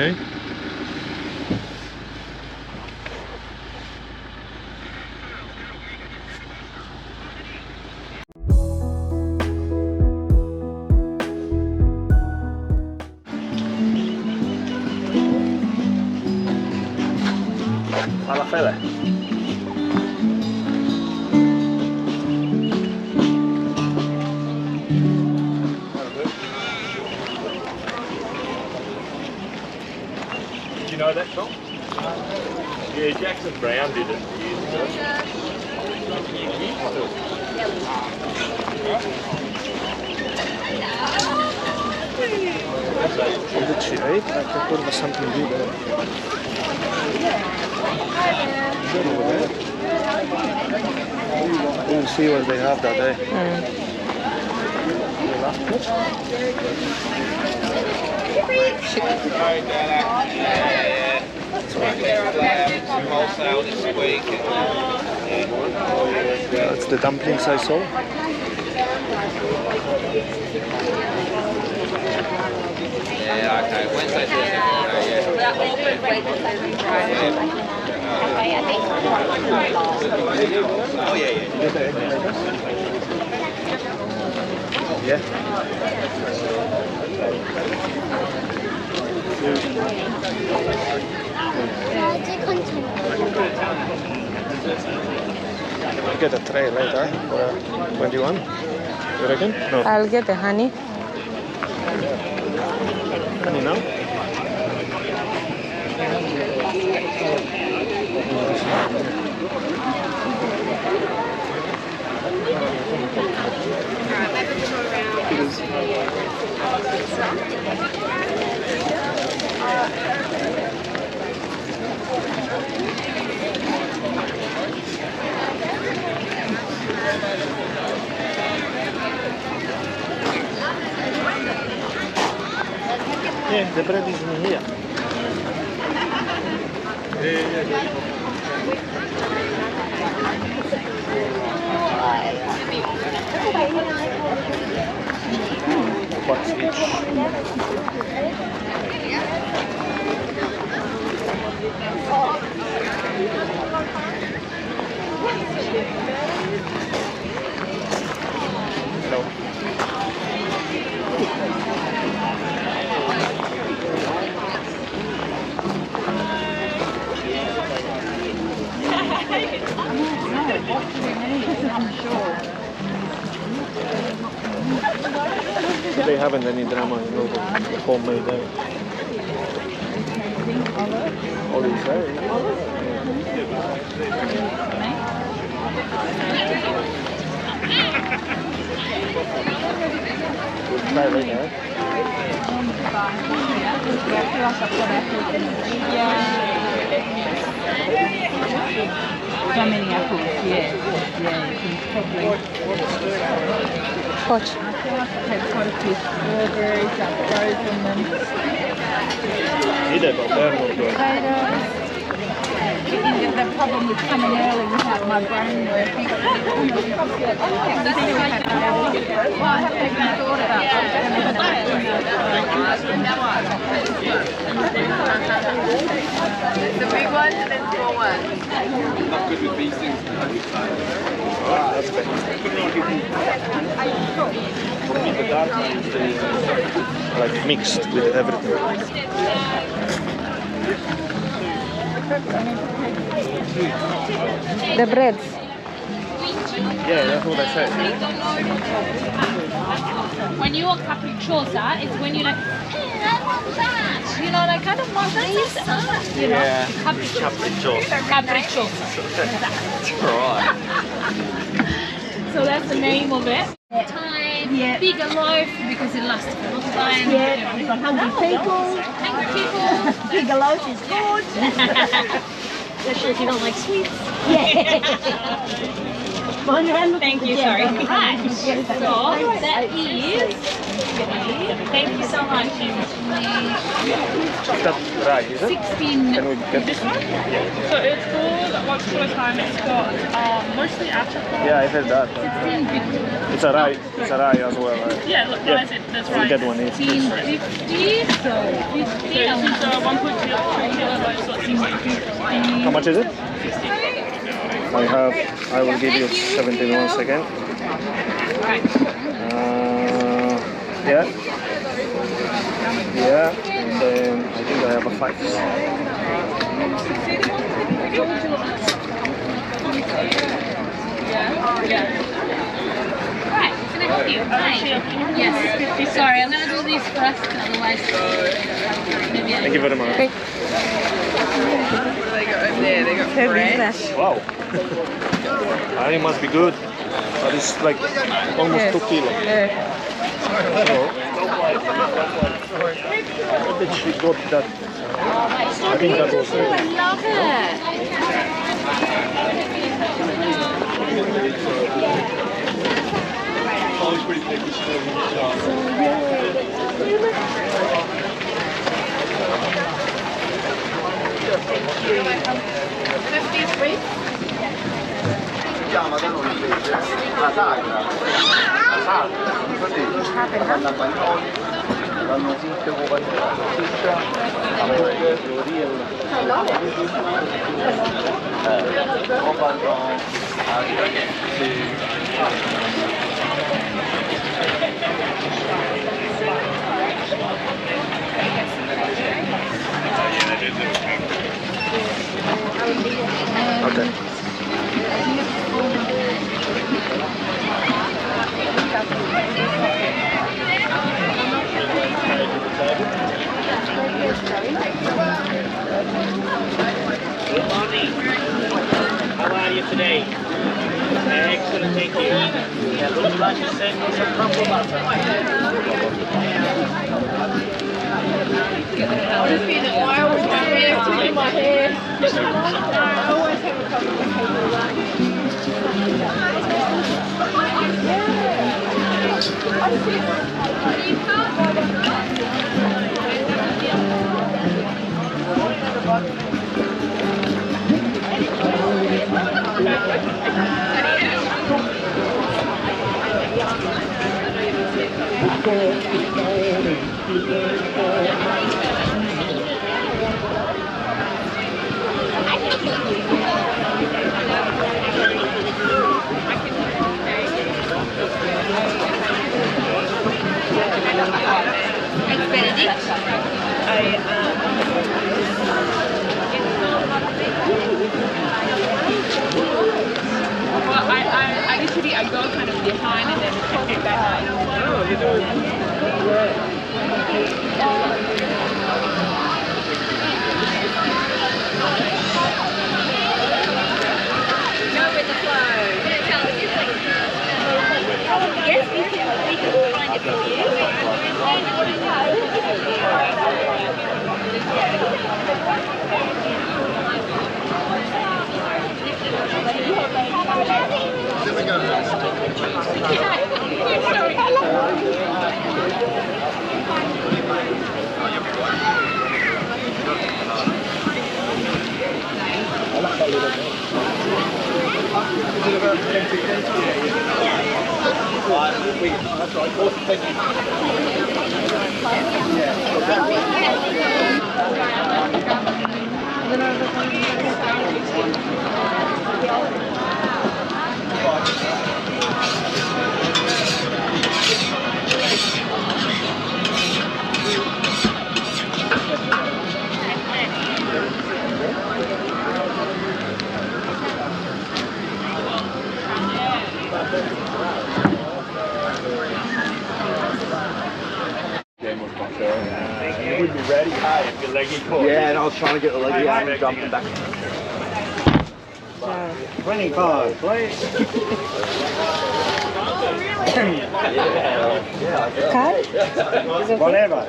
Okay. Falafele. Do you know that shop? Yeah, Jackson Brown did it years ago. Dzisiaj takie kurwa samplingide. We'll see what they have that day. That's the dumplings I saw. Yeah, okay. Wednesday, Thursday, Friday, yeah. We're open Wednesday and Friday. Okay, I think. Oh, yeah, yeah. Yeah. I'll get a tray later. When do you want? You reckon? No. I'll get the honey. Honey now? Yeah, the bread is in here. What's each? Hello. They haven't any drama, you know, the homemade olives there. We'll try later. So many apples, yeah. Yeah, you can probably... Watch. I feel like it takes quite a few strawberries, I've frozen them. The problem with coming early without my brain working. Well, I haven't even thought about The big ones and then small ones. I'm not good with these things. That's better. The dark one is like mixed with everything. The breads. Yeah, that's what I said. When you're capricciosa, it's when you're like, hey, I want that. You know, like kind of more you know, Yeah. capricciosa. That's right. So that's the name of it. Time, bigger loaf because it lasts for a long time. Yeah, we've got hungry people. Hungry people. Bigger loaf is good. Especially if you don't like sweets. Thank you, sorry. Right. So that is. Thank you so much. That's right, is it? 16. Can we get This one? So it's called, what's the time? It's got mostly African. Yeah, I heard that. It's a rye. It's a rye as well. Right? Yeah, look, Yeah. that's We right. get one. It's 1550, so 50 So this is 1.2 kilos, so it's 16. How much is it? I will give you 17 1 second. Yeah. Yeah. And then I think I have a 5. Right, can I help you? Hi. Yes. Sorry, I'm going to do these first, otherwise. Thank you very much. They got over there, they got bread. Wow. I think it must be good. But it's like almost 2 kilos. I think she got that. I think that was it. I love it. Si chiama da noi invece la sagra, così, fanno a bagnoli, fanno tutte uova di salsiccia, hamburger, o fanno Okay. Good morning. How are you today? Excellent, thank you. Yeah, looks like you sent me some crumble butter. I always my hair, to do my hair. I always have a couple of people like. I literally I go kind of behind and then get back. Oh, you're doing go with the flow. Yes, we can find it for You would be ready high if your leggy caught. Yeah, and I was trying to get the leggy out and jumping back. 25, please. Whatever.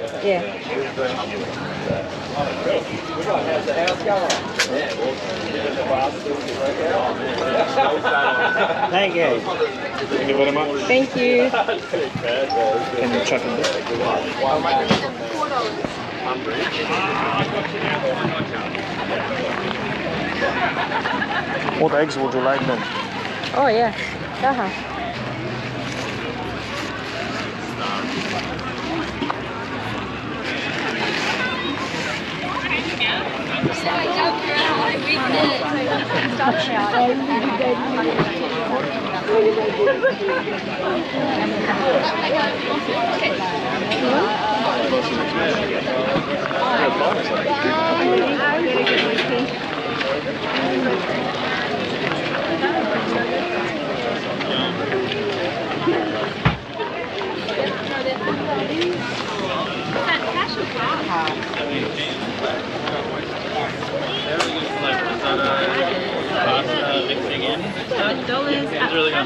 Thank you. Thank you very much. Thank you. Can you check on this? What eggs would you like then? Oh yeah. Aha.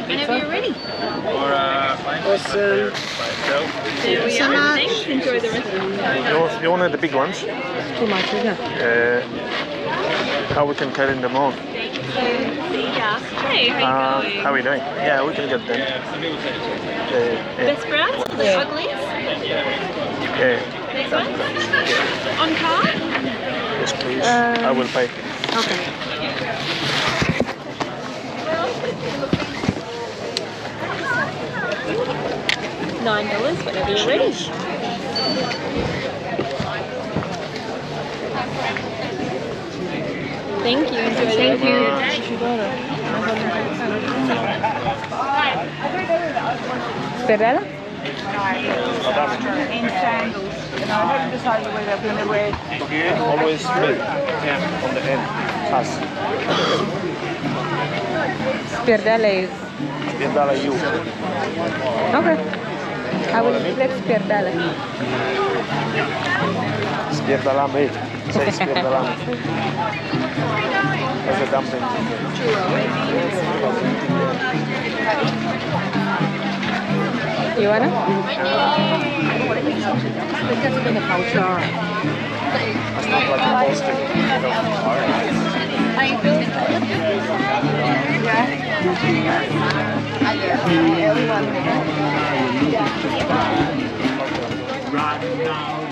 Whenever you're ready. Awesome. There we are. Thanks. Enjoy the rest of You wanted the big ones? Too much, isn't it? How we can carry them on? Hey, how you going? How are we doing? Yeah, we can get them. Best browns or the uglies? Yeah. These ones? On card? Yes, please. I will pay. $9 whenever you're ready. Thank you. Enjoy the rest of your day. Spirella? In sandals. And I haven't decided whether I'm going to wear. Always milk on the end. Has. Spierdala is. Spierdala you. Okay. I will select spierdala. Spierdalamy. Say spierdalamy. That's a dumpling. You wanna? That's not like a plastic. Are you feeling Right now.